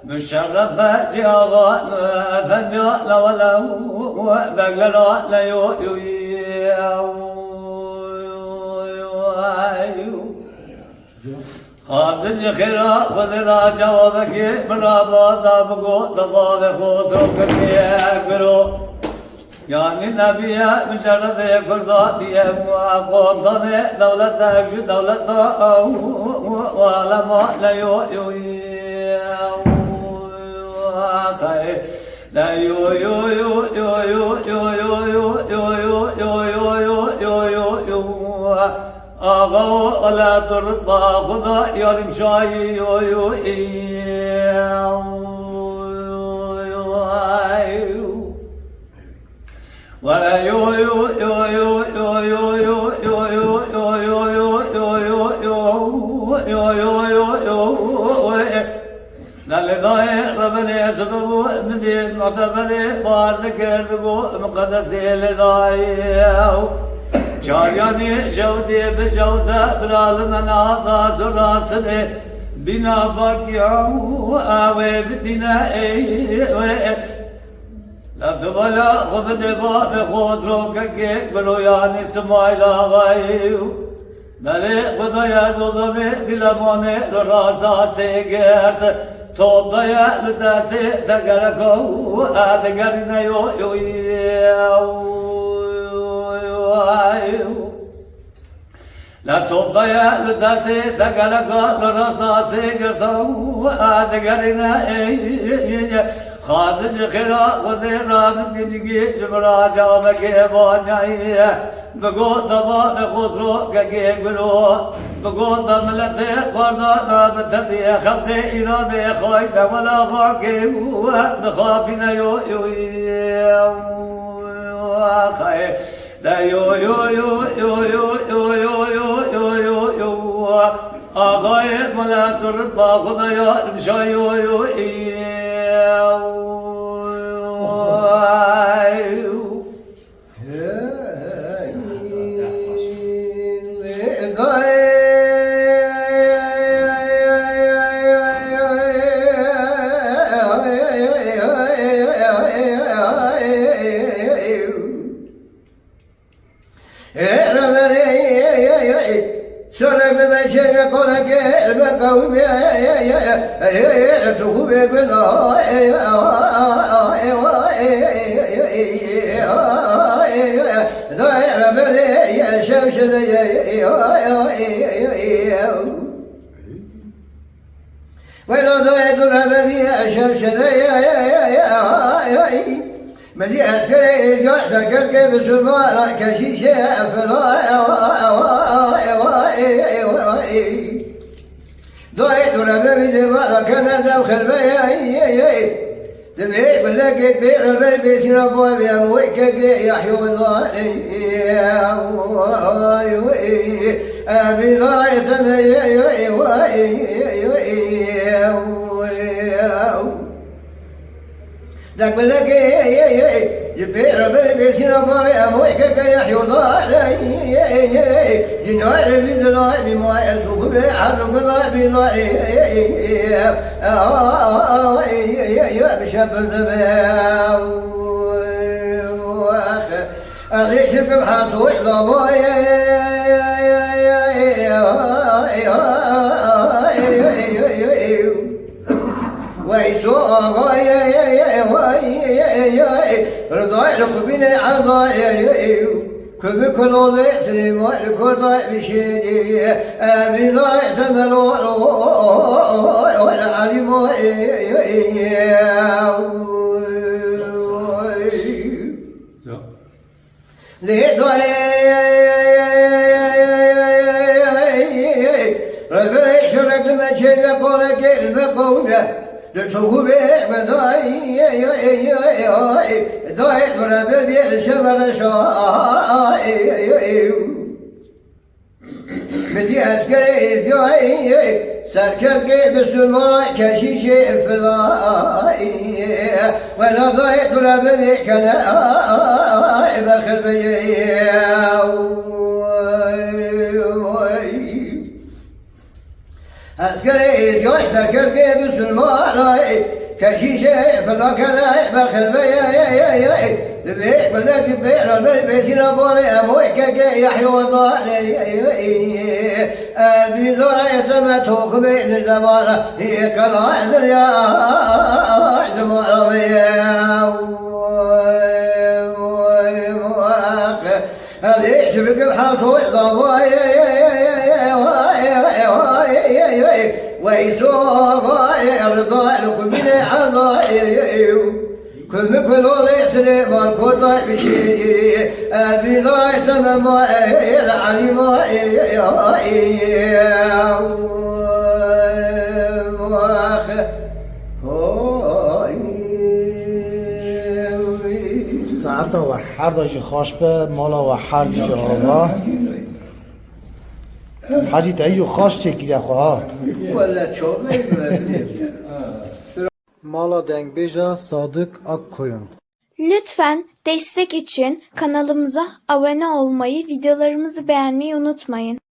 مشرفة جاغا فنيا لا ولا بقلا لا يو خاطر خيرا خذنا جوابك مرابا ضابقو ضباب خوصو كريا كرو يعني النبي مشرف كردا بيه وقوضنا دولتك دولتها ولا ما لا يو لا يو يو يو يو يو يو يو يو يو يو يو يو يو يو آغا ولا ترضى خدا يرم شاي يو يو ولا يو يو يو يو يو يو يو يو يو يو يو يو يو يو يو يو للغاية ربنا يسببو من دين معتبري بارك يربو مقدس لغاية شارياني جودي بجودة بالعالم هذا زراسل بنا باكيو آوي بدينا لا تبلا خبد باب خوزرو كيك بلو يعني سمايل غايو نالي قضايا زوضمي دلماني راسا سيگرت توضايا لساسي تقرقو آدقرنا يو يو لا توضايا لساسي تقرقو راسا سيگرتو آدقرنا خادج خيرا خديرا مسجي جبرا جامك بانيا بقو دبا بخسرو كي بلو بقو دملت قرنا بتبي خطي إيران خايد ولا خاكي نخافنا يو خاي لا يو يو يو يو يو يو يو يو يو يو آغاية ولا تربى خدايا مشاي يو مليئة كي جاءتك كيف سمارة كشيشة ضايت ربابي دمارة كان داخل بيا تبعي بلقيت بير بيت ربوا بأمويك يحيو الظالم أبي ضايت لك بلقيت يبير بيت ربوا بأمويك يحيو الظالم جنوال من ظالم ما يلفق بحرق ظالم بشب الذباب أغيش بحث وإضافة آقای رضای لقبین عضای كل كل ذي كل بشيء أبي تمر والعلم ربي شرك المشي قولك المقولة لتوب بداي داي بربي بيرشمر شاي بدي أذكر جاي سركب بسلمان كشيش فلاي ولا ضايت بربي كان بخل بي أذكري جوي سركز بيد سلمان كشيشة فلا كان بخل بي لبيك بلك بير بيتنا بوري أبوي كجي يحيى وضالي أبي ذريت ما توق بين الزمان هي كلا يا زمان هذه شبك بحاصو ضواي ويسوع رضا لكم من عضائي كل ليس ما كنت بشيء أبي لا يتمم العلم ساعت و هر داشت خواش به مالا و هر دیجا آبا حاجی تاییو خواش چکیره خواه ولا çok مالا دنگ بیجا Sadık Akkoyun. Lütfen destek için kanalımıza abone olmayı, videolarımızı beğenmeyi unutmayın.